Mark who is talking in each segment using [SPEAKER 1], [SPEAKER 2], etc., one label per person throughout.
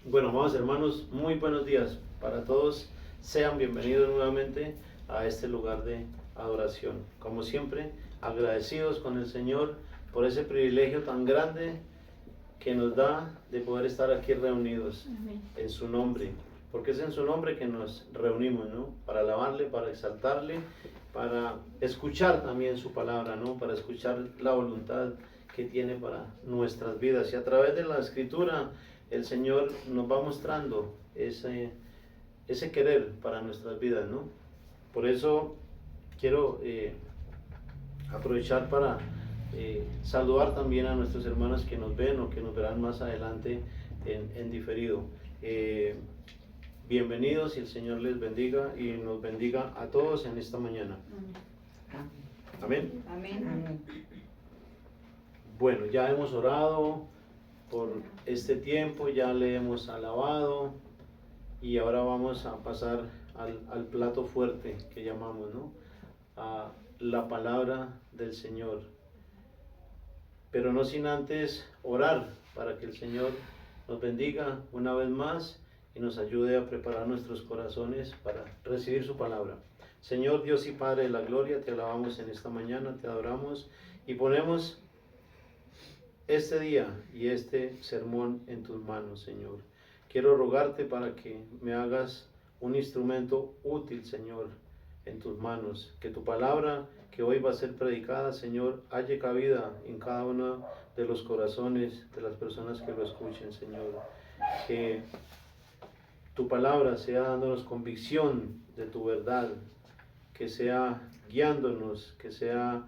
[SPEAKER 1] Bueno, amados hermanos, muy buenos días para todos. Sean bienvenidos nuevamente a este lugar de adoración. Como siempre, agradecidos con el Señor por ese privilegio tan grande que nos da de poder estar aquí reunidos en su nombre. Porque es en su nombre que nos reunimos, ¿no? Para alabarle, para exaltarle, para escuchar también su palabra, ¿no? Para escuchar la voluntad que tiene para nuestras vidas. Y a través de la Escritura, el Señor nos va mostrando ese querer para nuestras vidas, ¿no? Por eso quiero aprovechar para saludar también a nuestros hermanos que nos ven o que nos verán más adelante en diferido. Bienvenidos y el Señor les bendiga y nos bendiga a todos en esta mañana. Amén.
[SPEAKER 2] Amén.
[SPEAKER 3] Amén.
[SPEAKER 1] Bueno, ya hemos orado por este tiempo, ya le hemos alabado y ahora vamos a pasar al plato fuerte que llamamos, ¿no? A la palabra del Señor. Pero no sin antes orar para que el Señor nos bendiga una vez más y nos ayude a preparar nuestros corazones para recibir su palabra. Señor Dios y Padre de la gloria, te alabamos en esta mañana, te adoramos y ponemos este día y este sermón en tus manos, Señor. Quiero rogarte para que me hagas un instrumento útil, Señor, en tus manos. Que tu palabra que hoy va a ser predicada, Señor, halle cabida en cada uno de los corazones de las personas que lo escuchen, Señor. Que tu palabra sea dándonos convicción de tu verdad, que sea guiándonos, que sea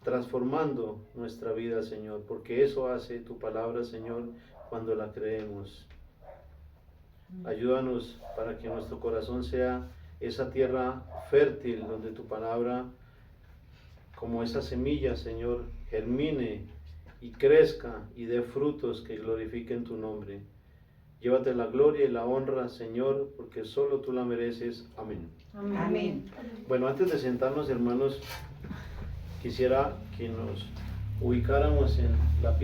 [SPEAKER 1] transformando nuestra vida, Señor, porque eso hace tu palabra, Señor, cuando la creemos. Ayúdanos para que nuestro corazón sea esa tierra fértil donde tu palabra, como esa semilla, Señor, germine y crezca y dé frutos que glorifiquen tu nombre. Llévate la gloria y la honra, Señor, porque solo tú la mereces. Amén.
[SPEAKER 2] Amén.
[SPEAKER 3] Amén.
[SPEAKER 1] Bueno, antes de sentarnos, hermanos, quisiera que nos ubicáramos en la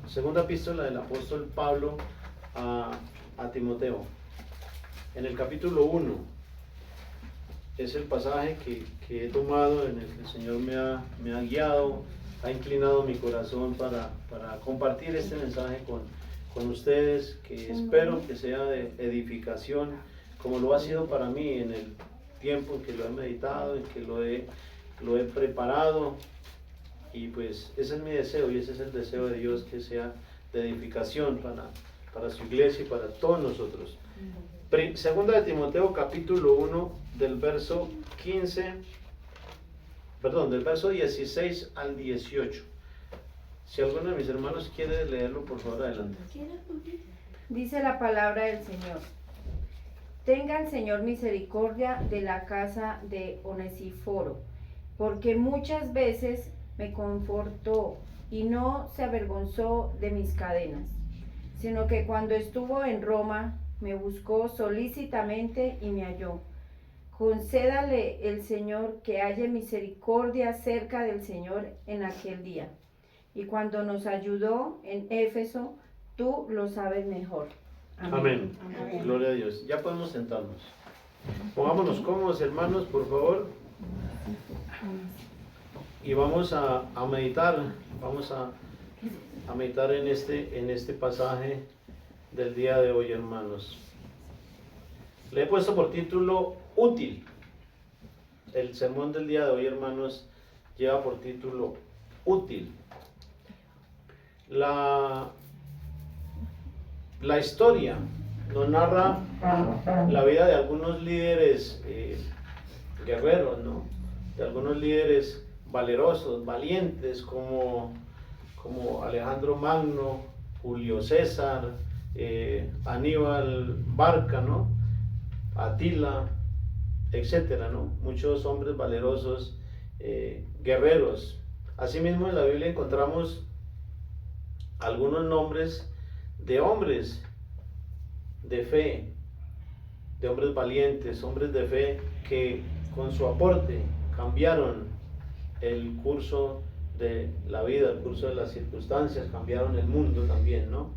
[SPEAKER 1] segunda epístola del apóstol Pablo a Timoteo. En el capítulo 1 es el pasaje que he tomado, en el que el Señor me ha guiado, ha inclinado mi corazón para compartir este mensaje con ustedes, que espero que sea de edificación, como lo ha sido para mí en el tiempo en que lo he meditado, en que lo he preparado, y pues ese es mi deseo y ese es el deseo de Dios, que sea de edificación para su iglesia y para todos nosotros. Segunda de Timoteo capítulo 1 del verso 16 al 18. Si alguno de mis hermanos quiere leerlo, por favor, adelante.
[SPEAKER 2] Dice la palabra del Señor. Tenga el Señor misericordia de la casa de Onesíforo, porque muchas veces me confortó y no se avergonzó de mis cadenas, sino que cuando estuvo en Roma me buscó solícitamente y me halló. Concédale el Señor que halle misericordia cerca del Señor en aquel día. Y cuando nos ayudó en Éfeso, tú lo sabes mejor.
[SPEAKER 1] Amén.
[SPEAKER 3] Amén.
[SPEAKER 1] Gloria a Dios. Ya podemos sentarnos. Pongámonos cómodos, hermanos, por favor. Y vamos a meditar. Vamos a meditar en este pasaje del día de hoy, hermanos. Le he puesto por título útil. El sermón del día de hoy, hermanos, lleva por título útil. La historia nos narra la vida de algunos líderes guerreros, ¿no? De algunos líderes valerosos, valientes, como Alejandro Magno, Julio César, Aníbal Barca, ¿no? Atila, etcétera, ¿no? Muchos hombres valerosos, guerreros. Asimismo, en la Biblia encontramos algunos nombres de hombres de fe, de hombres valientes, hombres de fe que con su aporte cambiaron el curso de la vida, el curso de las circunstancias, cambiaron el mundo también, ¿no?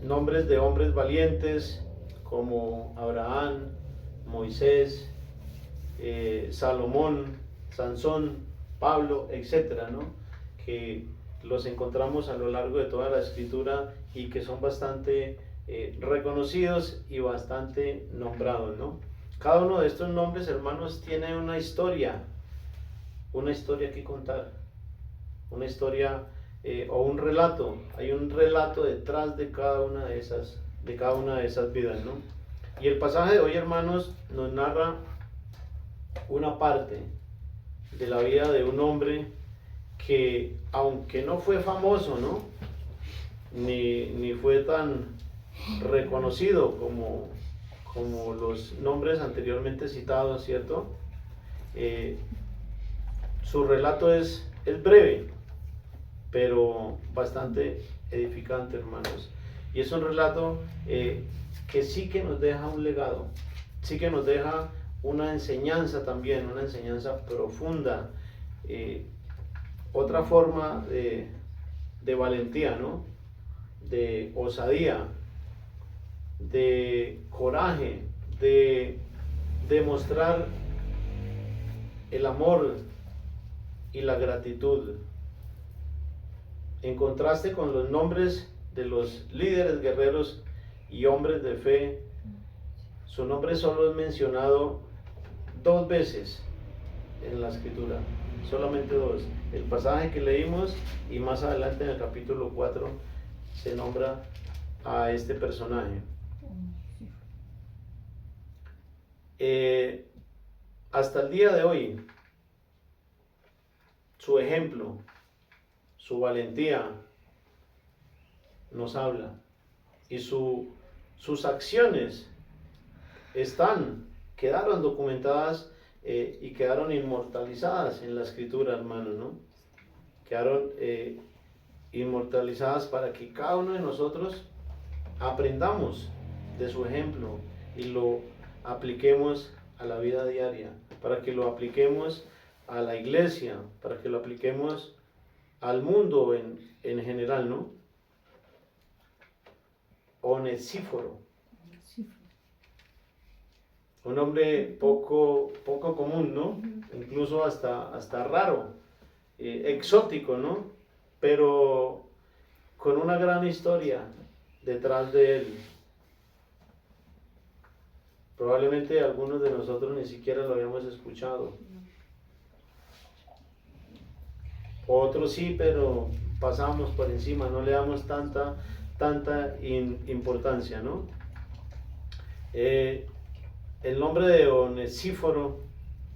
[SPEAKER 1] nombres de hombres valientes como Abraham, Moisés, Salomón, Sansón, Pablo, etcétera, ¿no? Que los encontramos a lo largo de toda la escritura y que son bastante reconocidos y bastante nombrados, ¿no? Cada uno de estos nombres, hermanos, tiene una historia que contar, una historia o un relato. Hay un relato detrás de cada una de esas vidas, ¿no? Y el pasaje de hoy, hermanos, nos narra una parte de la vida de un hombre que, aunque no fue famoso, ¿no? Ni fue tan reconocido como los nombres anteriormente citados, ¿cierto? Su relato es breve, pero bastante edificante, hermanos. Y es un relato que sí que nos deja un legado, sí que nos deja una enseñanza también, una enseñanza profunda, otra forma de valentía, ¿no? De osadía, de coraje, de demostrar el amor y la gratitud. En contraste con los nombres de los líderes guerreros y hombres de fe, su nombre solo es mencionado 2 veces en la escritura, solamente 2. El pasaje que leímos y más adelante en el capítulo 4 se nombra a este personaje. Hasta el día de hoy, su ejemplo, su valentía nos habla y sus acciones quedaron documentadas y quedaron inmortalizadas en la escritura, hermano, ¿no? Quedaron inmortalizadas para que cada uno de nosotros aprendamos de su ejemplo y lo apliquemos a la vida diaria, para que lo apliquemos a la iglesia, para que lo apliquemos al mundo en general, ¿no? Onesíforo, un nombre poco común, ¿no? Incluso hasta raro, exótico, ¿no? Pero con una gran historia detrás de él. Probablemente algunos de nosotros ni siquiera lo habíamos escuchado. Otros sí, pero pasamos por encima, no le damos tanta importancia, ¿no? El nombre de Onesíforo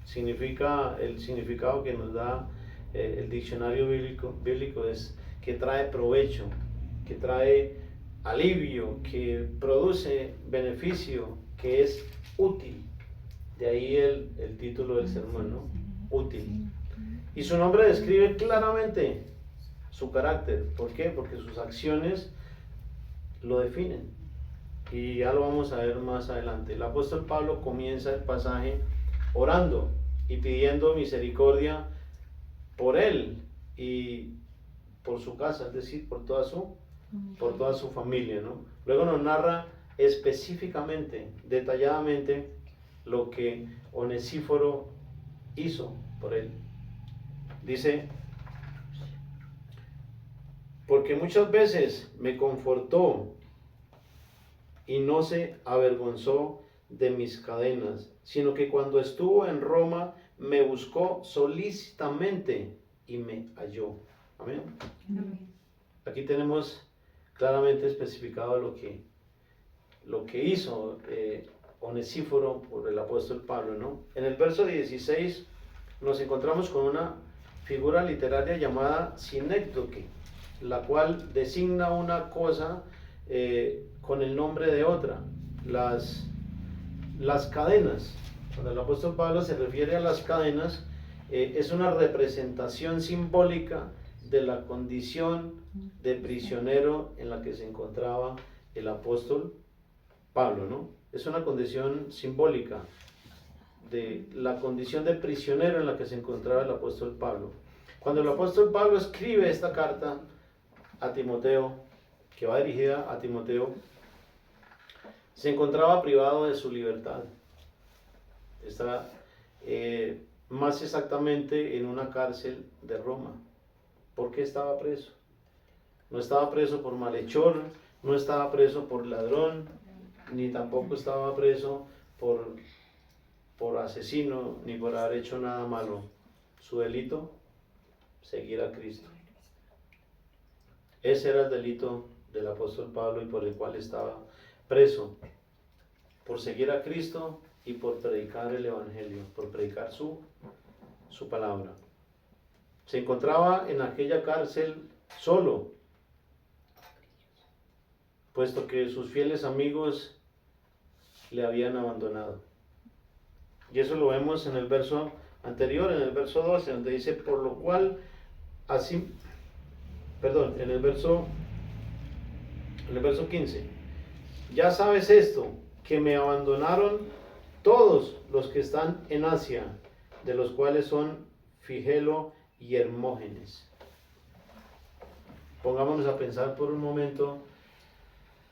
[SPEAKER 1] significa, el significado que nos da el diccionario bíblico es que trae provecho, que trae alivio, que produce beneficio, que es útil. De ahí el título del sermón, ¿no? Útil. Y su nombre describe claramente su carácter. ¿Por qué? Porque sus acciones lo definen. Y ya lo vamos a ver más adelante. El apóstol Pablo comienza el pasaje orando y pidiendo misericordia por él y por su casa, es decir, por toda su familia, ¿no? Luego nos narra específicamente, detalladamente, lo que Onesíforo hizo por él. Dice: porque muchas veces me confortó y no se avergonzó de mis cadenas, sino que cuando estuvo en Roma me buscó solícitamente y me halló. Amén. Amén. Aquí tenemos claramente especificado lo que hizo Onesíforo por el apóstol Pablo, ¿no? En el verso 16 nos encontramos con una figura literaria llamada sinécdoque, la cual designa una cosa con el nombre de otra. Las cadenas, cuando el apóstol Pablo se refiere a las cadenas, es una representación simbólica de la condición de prisionero en la que se encontraba el apóstol Pablo, ¿no? Es una condición simbólica de la condición de prisionero en la que se encontraba el apóstol Pablo. Cuando el apóstol Pablo escribe esta carta a Timoteo, que va dirigida a Timoteo, se encontraba privado de su libertad. Está más exactamente en una cárcel de Roma. ¿Por qué estaba preso? No estaba preso por malhechor, no estaba preso por ladrón, ni tampoco estaba preso por asesino, ni por haber hecho nada malo. Su delito, seguir a Cristo. Ese era el delito del apóstol Pablo y por el cual estaba preso. Por seguir a Cristo y por predicar el Evangelio, por predicar su palabra. Se encontraba en aquella cárcel solo, puesto que sus fieles amigos le habían abandonado. Y eso lo vemos en el verso anterior, en el verso 12, donde dice, por lo cual, en el verso 15, ya sabes esto, que me abandonaron todos los que están en Asia, de los cuales son Figelo y Hermógenes. Pongámonos a pensar por un momento,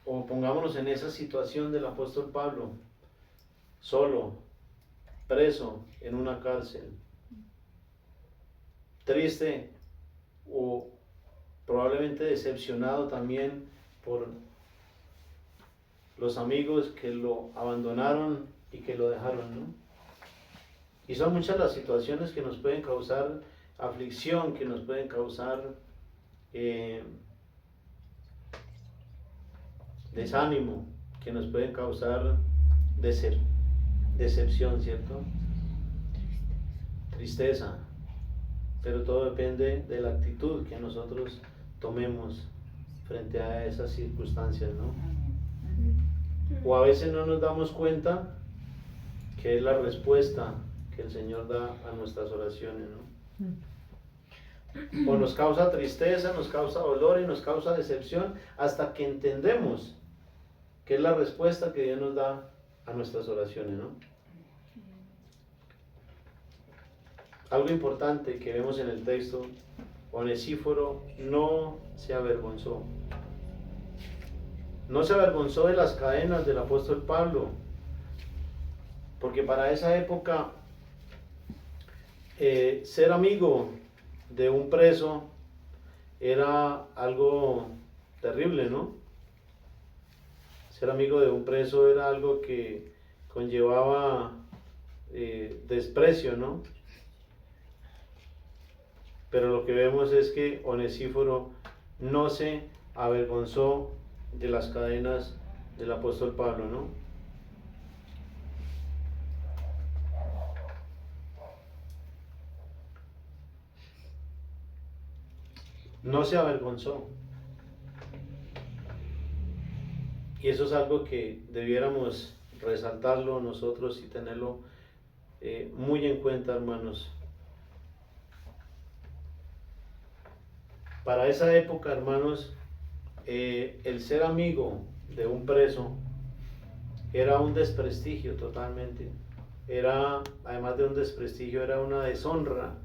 [SPEAKER 1] o pongámonos en esa situación del apóstol Pablo, solo, preso en una cárcel, triste o probablemente decepcionado también por los amigos que lo abandonaron y que lo dejaron, ¿no? Y son muchas las situaciones que nos pueden causar aflicción, que nos pueden causar desánimo, que nos pueden causar decepción, ¿cierto? Tristeza. Pero todo depende de la actitud que nosotros tomemos frente a esas circunstancias, ¿no? O a veces no nos damos cuenta que es la respuesta que el Señor da a nuestras oraciones, ¿no? O nos causa tristeza, nos causa dolor y nos causa decepción hasta que entendemos que es la respuesta que Dios nos da a nuestras oraciones, ¿no? Algo importante que vemos en el texto, Onesíforo no se avergonzó. No se avergonzó de las cadenas del apóstol Pablo, porque para esa época ser amigo de un preso era algo terrible, ¿no? Ser amigo de un preso era algo que conllevaba desprecio, ¿no? Pero lo que vemos es que Onesíforo no se avergonzó de las cadenas del apóstol Pablo, ¿no? No se avergonzó. Y eso es algo que debiéramos resaltarlo nosotros y tenerlo muy en cuenta, hermanos. Para esa época, hermanos, el ser amigo de un preso era un desprestigio totalmente. Era, además de un desprestigio, era una deshonra,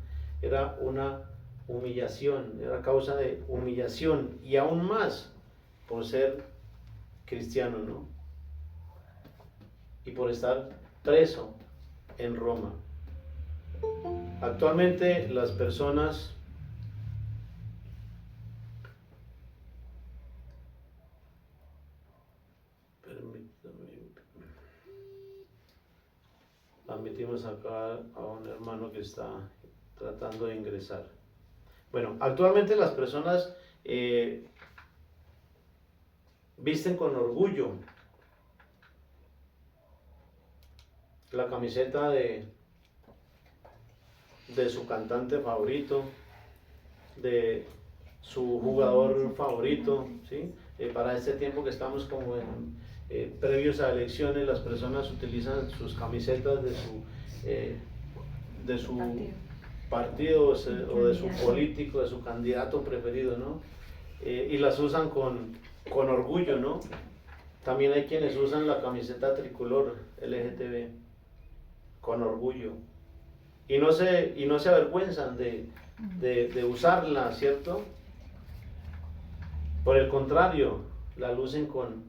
[SPEAKER 1] era una humillación, era causa de humillación y aún más por ser cristiano, ¿no? Y por estar preso en Roma. Actualmente las personas admitimos acá a un hermano que está tratando de ingresar. Bueno, actualmente las personas visten con orgullo la camiseta de su cantante favorito, de su jugador favorito, ¿sí? Para este tiempo que estamos como previos a elecciones, las personas utilizan sus camisetas de su partido o de su político, de su candidato preferido, ¿no? Y las usan con orgullo, ¿no? También hay quienes usan la camiseta tricolor LGTB con orgullo y no se avergüenzan de usarla, ¿cierto? Por el contrario, la lucen con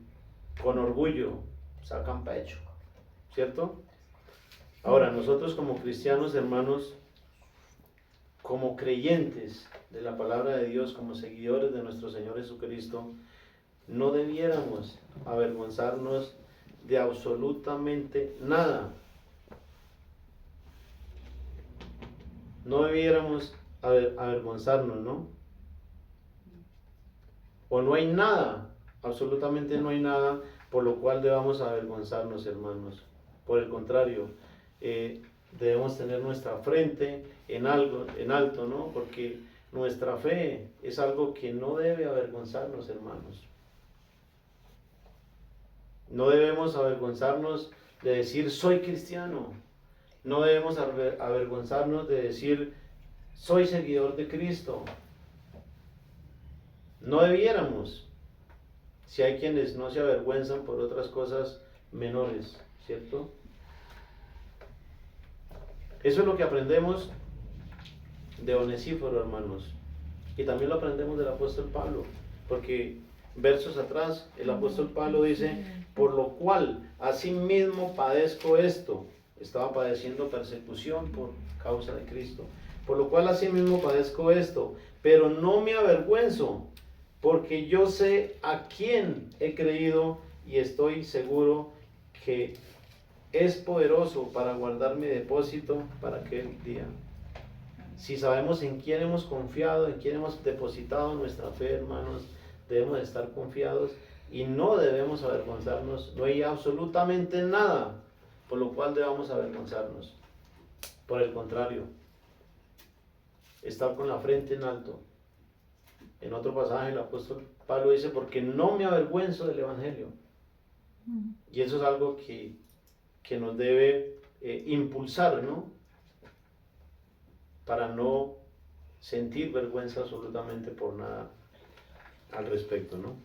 [SPEAKER 1] orgullo, sacan pecho, ¿cierto? Ahora, nosotros como cristianos, hermanos, como creyentes de la palabra de Dios, como seguidores de nuestro Señor Jesucristo, no debiéramos avergonzarnos de absolutamente nada. No debiéramos avergonzarnos, ¿no? O no hay nada, absolutamente no hay nada por lo cual debamos avergonzarnos, hermanos. Por el contrario, debemos tener nuestra frente en alto, ¿no? Porque nuestra fe es algo que no debe avergonzarnos, hermanos. No debemos avergonzarnos de decir soy cristiano. No debemos avergonzarnos de decir soy seguidor de Cristo. No debiéramos. Si hay quienes no se avergüenzan por otras cosas menores, ¿cierto? Eso es lo que aprendemos de Onesíforo, hermanos. Y también lo aprendemos del apóstol Pablo, porque versos atrás el apóstol Pablo dice, por lo cual asimismo padezco esto. Estaba padeciendo persecución por causa de Cristo. Por lo cual asimismo padezco esto, pero no me avergüenzo, porque yo sé a quién he creído y estoy seguro que es poderoso para guardar mi depósito para aquel día. Si sabemos en quién hemos confiado, en quién hemos depositado nuestra fe, hermanos, debemos estar confiados y no debemos avergonzarnos. No hay absolutamente nada por lo cual debamos avergonzarnos. Por el contrario, estar con la frente en alto. En otro pasaje el apóstol Pablo dice, porque no me avergüenzo del Evangelio. Y eso es algo que nos debe impulsar, ¿no? Para no sentir vergüenza absolutamente por nada al respecto, ¿no?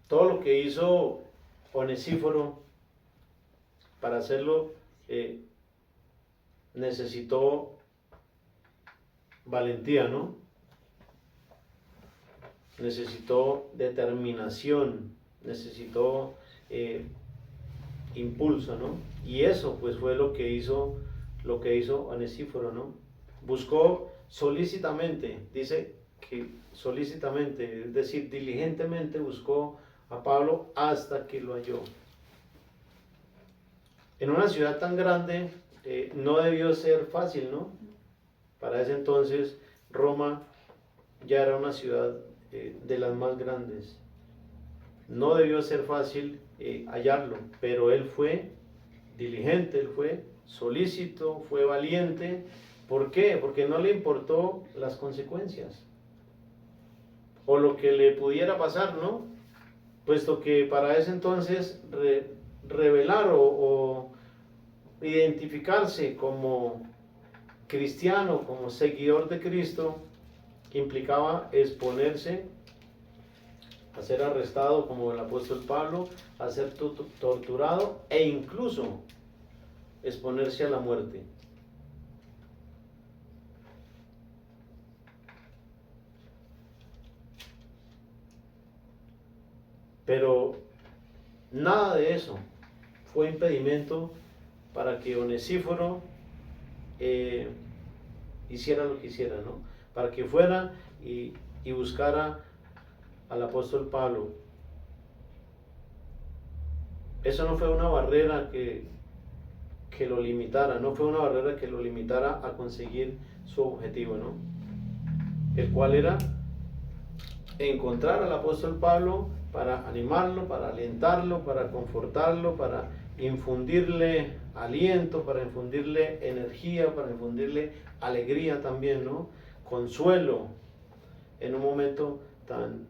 [SPEAKER 1] Todo lo que hizo Onesíforo, para hacerlo, necesitó valentía, ¿no? Necesitó determinación, necesitó impulso, ¿no? Y eso pues fue lo que hizo Onesíforo, ¿no? Buscó solícitamente, dice que solícitamente, es decir, diligentemente buscó a Pablo hasta que lo halló. En una ciudad tan grande no debió ser fácil, ¿no? Para ese entonces Roma ya era una ciudad de las más grandes. No debió ser fácil hallarlo, pero él fue diligente, él fue solícito, fue valiente. ¿Por qué? Porque no le importó las consecuencias o lo que le pudiera pasar, ¿no? Puesto que para ese entonces revelar o identificarse como cristiano, como seguidor de Cristo, implicaba exponerse a ser arrestado como el apóstol Pablo, a ser torturado e incluso exponerse a la muerte. Pero nada de eso fue impedimento para que Onesíforo hiciera lo que hiciera, ¿no? Para que fuera y buscara al apóstol Pablo. Eso no fue una barrera que lo limitara, no fue una barrera que lo limitara a conseguir su objetivo, ¿no? El cual era encontrar al apóstol Pablo para animarlo, para alentarlo, para confortarlo, para infundirle aliento, para infundirle energía, para infundirle alegría también, ¿no? Consuelo en un momento tan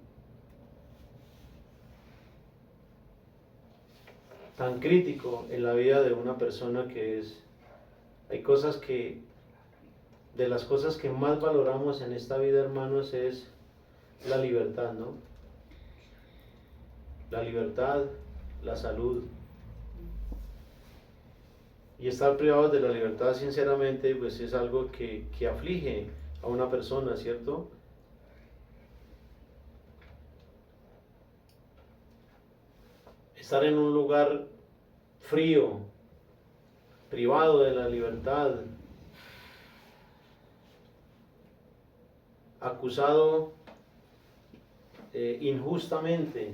[SPEAKER 1] crítico en la vida de una persona hay cosas de las cosas que más valoramos en esta vida, hermanos, es la libertad, ¿no? La libertad, la salud. Y estar privados de la libertad, sinceramente, pues es algo que aflige a una persona, ¿cierto? Estar en un lugar frío, privado de la libertad, acusado injustamente,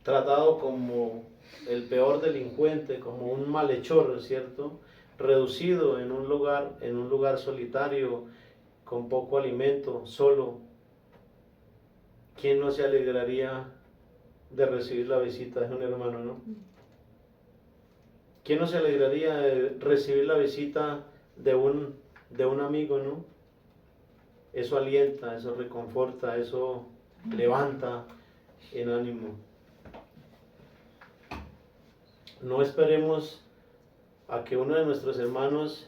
[SPEAKER 1] tratado como el peor delincuente, como un malhechor, ¿cierto? Reducido en un lugar solitario, con poco alimento, solo. ¿Quién no se alegraría de recibir la visita de un hermano, no? ¿Quién no se alegraría de recibir la visita de un amigo, no? Eso alienta, eso reconforta, eso levanta en ánimo. No esperemos a que uno de nuestros hermanos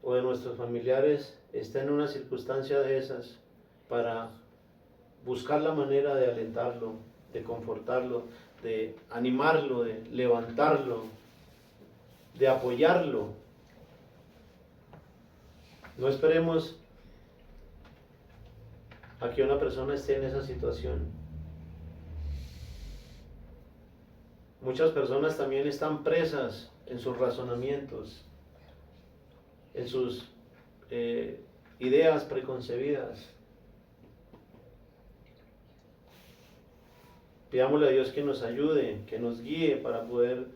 [SPEAKER 1] o de nuestros familiares esté en una circunstancia de esas para buscar la manera de alentarlo, de confortarlo, de animarlo, de levantarlo, de apoyarlo. No esperemos a que una persona esté en esa situación. Muchas personas también están presas en sus razonamientos, en sus ideas preconcebidas. Pidámosle a Dios que nos ayude, que nos guíe para poder,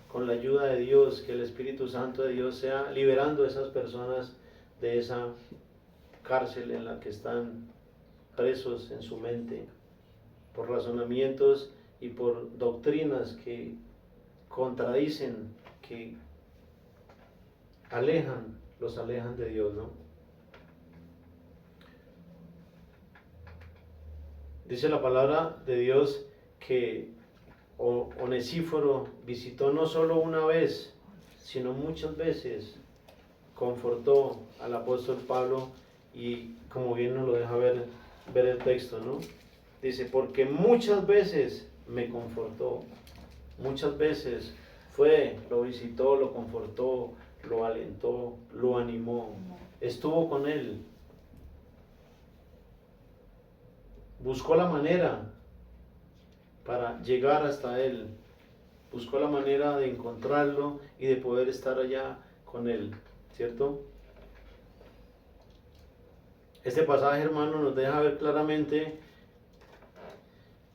[SPEAKER 1] con la ayuda de Dios, que el Espíritu Santo de Dios sea liberando a esas personas de esa cárcel en la que están presos en su mente, por razonamientos y por doctrinas que contradicen, que los alejan de Dios, ¿no? Dice la palabra de Dios que Onesíforo visitó no solo una vez, sino muchas veces, confortó al apóstol Pablo, y como bien nos lo deja ver el texto, ¿no? Dice, porque muchas veces me confortó, muchas veces lo visitó, lo confortó, lo alentó, lo animó, estuvo con él, buscó la manera para llegar hasta él, buscó la manera de encontrarlo y de poder estar allá con él, ¿cierto? Este pasaje, hermano, nos deja ver claramente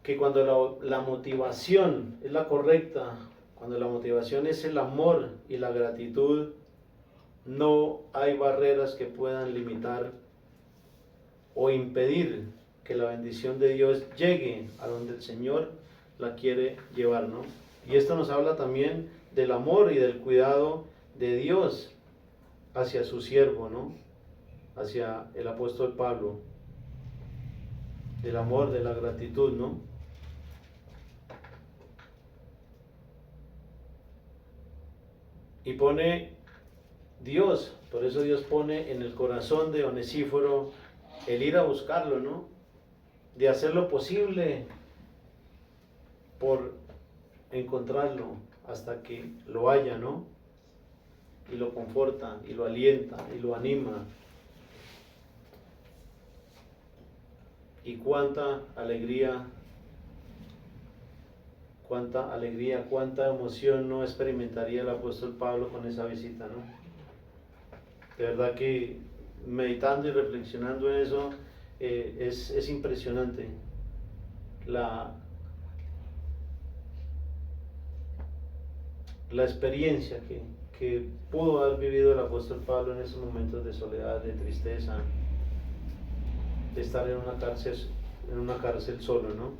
[SPEAKER 1] que cuando la motivación es la correcta, cuando la motivación es el amor y la gratitud, no hay barreras que puedan limitar o impedir que la bendición de Dios llegue a donde el Señor la quiere llevar, ¿no? Y esto nos habla también del amor y del cuidado de Dios hacia su siervo, ¿no? Hacia el apóstol Pablo, del amor, de la gratitud, ¿no? Y pone Dios, por eso Dios pone en el corazón de Onesíforo el ir a buscarlo, ¿no? De hacer lo posible por encontrarlo hasta que lo haya, ¿no? Y lo conforta, y lo alienta, y lo anima. Y cuánta alegría, cuánta emoción no experimentaría el apóstol Pablo con esa visita, ¿no? De verdad que meditando y reflexionando en eso, es impresionante la experiencia que pudo haber vivido el apóstol Pablo en esos momentos de soledad, de tristeza, de estar en una cárcel solo, ¿no?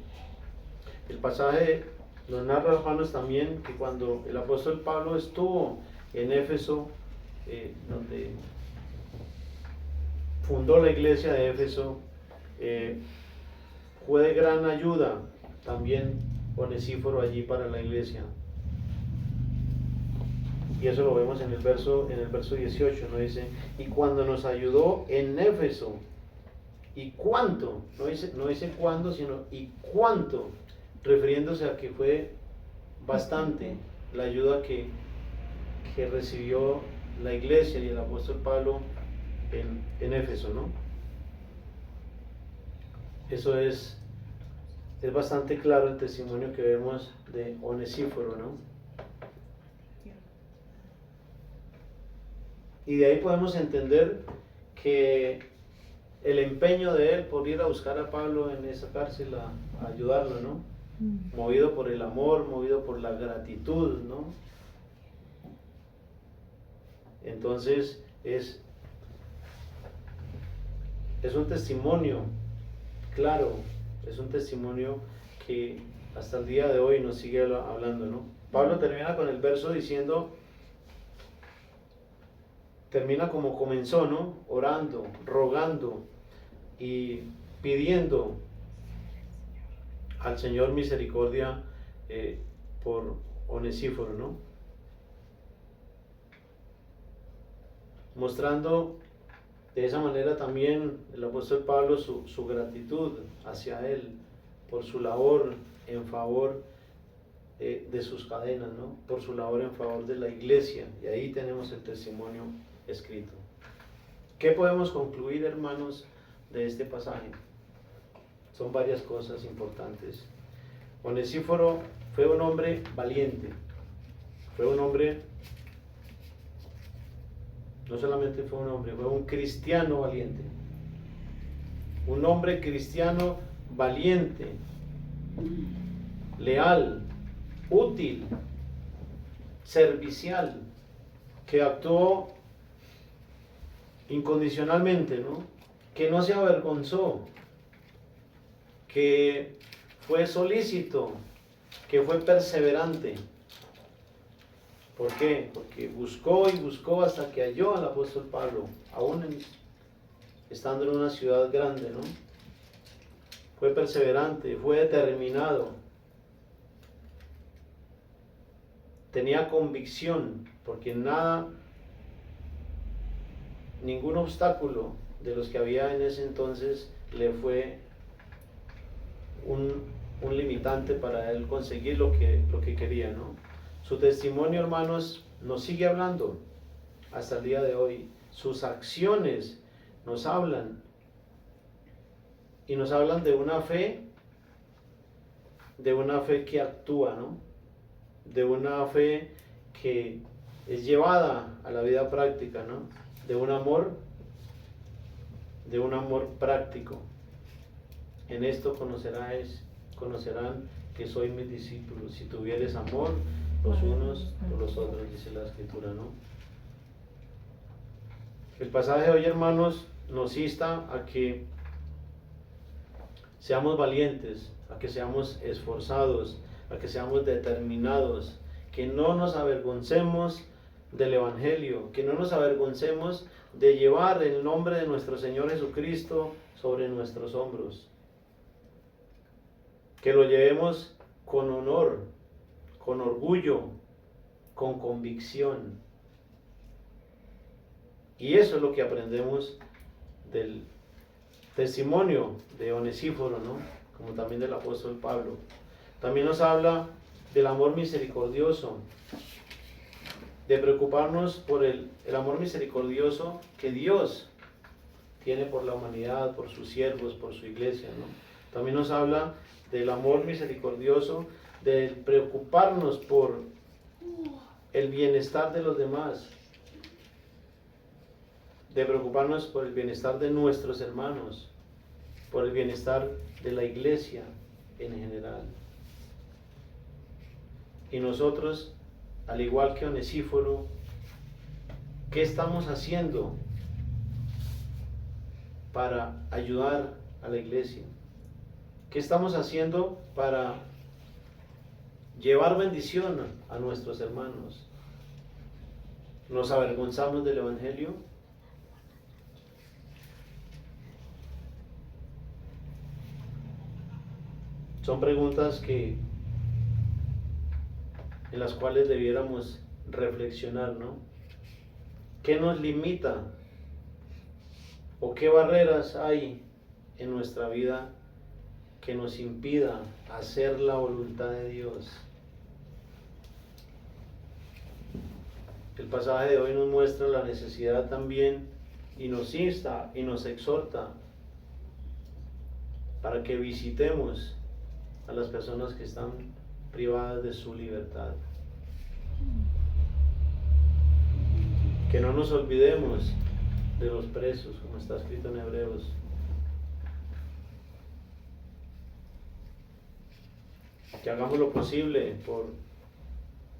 [SPEAKER 1] El pasaje nos narra, hermanos, también que cuando el apóstol Pablo estuvo en Éfeso, donde fundó la iglesia de Éfeso, fue de gran ayuda también Onesíforo allí para la iglesia. Y eso lo vemos en el verso 18, ¿no? Dice, y cuando nos ayudó en Éfeso, y cuánto, no dice cuándo, sino y cuánto, refiriéndose a que fue bastante la ayuda que recibió la iglesia y el apóstol Pablo en Éfeso, ¿no? Eso es bastante claro el testimonio que vemos de Onesíforo, ¿no? Y de ahí podemos entender que el empeño de él por ir a buscar a Pablo en esa cárcel a ayudarlo, ¿no? Movido por el amor, movido por la gratitud, ¿no? Entonces es un testimonio claro, es un testimonio que hasta el día de hoy nos sigue hablando, ¿no? Pablo termina con el verso diciendo, termina como comenzó, ¿no? Orando, rogando y pidiendo al Señor misericordia por Onesíforo, ¿no? Mostrando de esa manera también el apóstol Pablo su gratitud hacia él por su labor en favor de sus cadenas, ¿no? Por su labor en favor de la iglesia. Y ahí tenemos el testimonio escrito. ¿Qué podemos concluir, hermanos, de este pasaje? Son varias cosas importantes. Onesíforo fue un hombre valiente, fue un hombre, no solamente fue un hombre, fue un cristiano valiente. Un hombre cristiano valiente, leal, útil, servicial, que actuó incondicionalmente, ¿no? Que no se avergonzó, que fue solícito, que fue perseverante. ¿Por qué? Porque buscó y buscó hasta que halló al apóstol Pablo, aún estando en una ciudad grande, ¿no? Fue perseverante, fue determinado. Tenía convicción, porque ningún obstáculo de los que había en ese entonces le fue un limitante para él conseguir lo que quería, ¿no? Su testimonio, hermanos, nos sigue hablando hasta el día de hoy. Sus acciones nos hablan, y nos hablan de una fe que actúa, ¿no? De una fe que es llevada a la vida práctica, ¿no? De un amor práctico. En esto conocerán que soy mis discípulos, si tuvieres amor los unos por los otros, dice la Escritura, ¿no? El pasaje de hoy, hermanos, nos insta a que seamos valientes, a que seamos esforzados, a que seamos determinados, que no nos avergoncemos del Evangelio, que no nos avergoncemos de llevar el nombre de nuestro Señor Jesucristo sobre nuestros hombros, que lo llevemos con honor, con orgullo, con convicción. Y eso es lo que aprendemos del testimonio de Onesíforo, ¿no? Como también del apóstol Pablo. También nos habla del amor misericordioso, de preocuparnos por el amor misericordioso que Dios tiene por la humanidad, por sus siervos, por su iglesia, ¿no? También nos habla del amor misericordioso, de preocuparnos por el bienestar de los demás, de preocuparnos por el bienestar de nuestros hermanos, por el bienestar de la iglesia en general. Y nosotros, al igual que Onesíforo, ¿qué estamos haciendo para ayudar a la iglesia? ¿Qué estamos haciendo para llevar bendición a nuestros hermanos? ¿Nos avergonzamos del Evangelio? Son preguntas en las cuales debiéramos reflexionar, ¿no? ¿Qué nos limita? ¿O qué barreras hay en nuestra vida que nos impida hacer la voluntad de Dios? El pasaje de hoy nos muestra la necesidad también y nos insta y nos exhorta para que visitemos a las personas que están privadas de su libertad. Que no nos olvidemos de los presos, como está escrito en Hebreos. Que hagamos lo posible por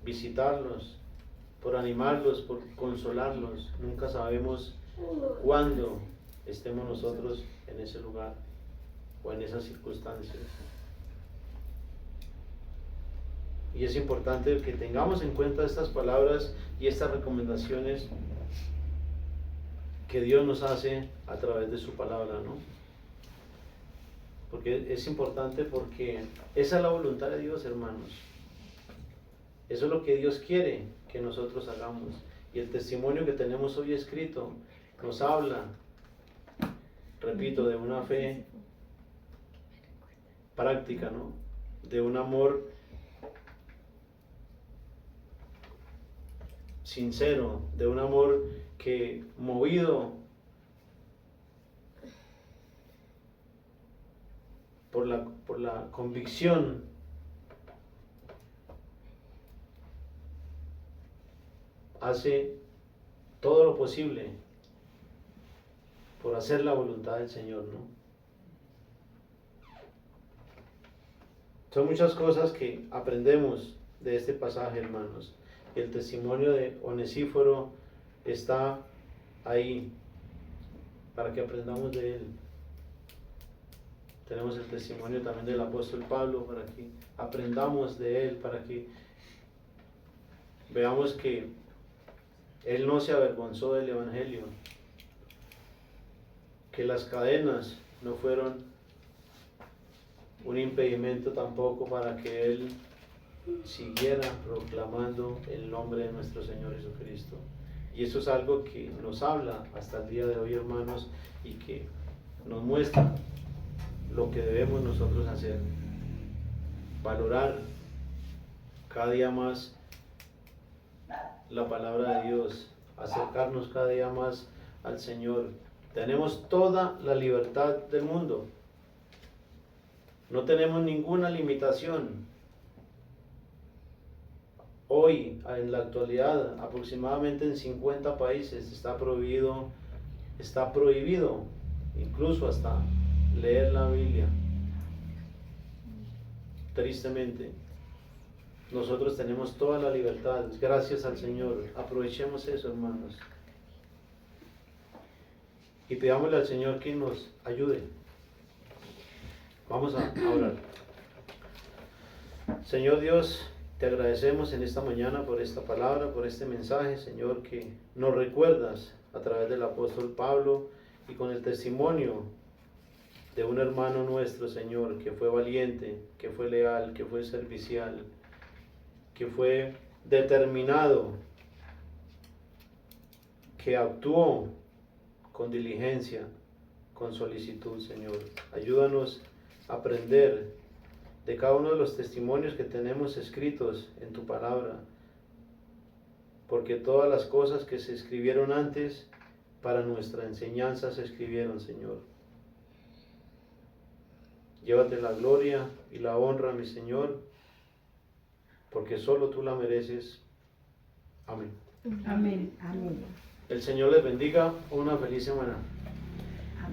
[SPEAKER 1] visitarlos, por animarlos, por consolarlos. Nunca sabemos cuándo estemos nosotros en ese lugar o en esas circunstancias. Y es importante que tengamos en cuenta estas palabras y estas recomendaciones que Dios nos hace a través de su palabra, ¿no? Porque es importante, porque esa es la voluntad de Dios, hermanos. Eso es lo que Dios quiere que nosotros hagamos. Y el testimonio que tenemos hoy escrito nos habla, repito, de una fe práctica, ¿no? De un amor sincero, de un amor que, movido por la convicción hace todo lo posible por hacer la voluntad del Señor, ¿no? Son muchas cosas que aprendemos de este pasaje, hermanos. El testimonio de Onesíforo está ahí para que aprendamos de él. Tenemos el testimonio también del apóstol Pablo para que aprendamos de él, para que veamos que él no se avergonzó del evangelio, que las cadenas no fueron un impedimento tampoco para que él siguiera proclamando el nombre de nuestro Señor Jesucristo. Y eso es algo que nos habla hasta el día de hoy, hermanos, y que nos muestra lo que debemos nosotros hacer. Valorar cada día más la palabra de Dios, acercarnos cada día más al Señor. Tenemos toda la libertad del mundo. No tenemos ninguna limitación. Hoy, en la actualidad, aproximadamente en 50 países está prohibido incluso hasta leer la Biblia. Tristemente, nosotros tenemos toda la libertad, gracias al Señor. Aprovechemos eso, hermanos. Y pidámosle al Señor que nos ayude. Vamos a orar. Señor Dios, te agradecemos en esta mañana por esta palabra, por este mensaje, Señor, que nos recuerdas a través del apóstol Pablo y con el testimonio de un hermano nuestro, Señor, que fue valiente, que fue leal, que fue servicial, que fue determinado, que actuó con diligencia, con solicitud, Señor. Ayúdanos a aprender de cada uno de los testimonios que tenemos escritos en tu palabra, porque todas las cosas que se escribieron antes para nuestra enseñanza se escribieron, Señor. Llévate la gloria y la honra, mi Señor, porque solo tú la mereces. Amén.
[SPEAKER 2] Amén. Amén.
[SPEAKER 1] El Señor les bendiga. Una feliz semana.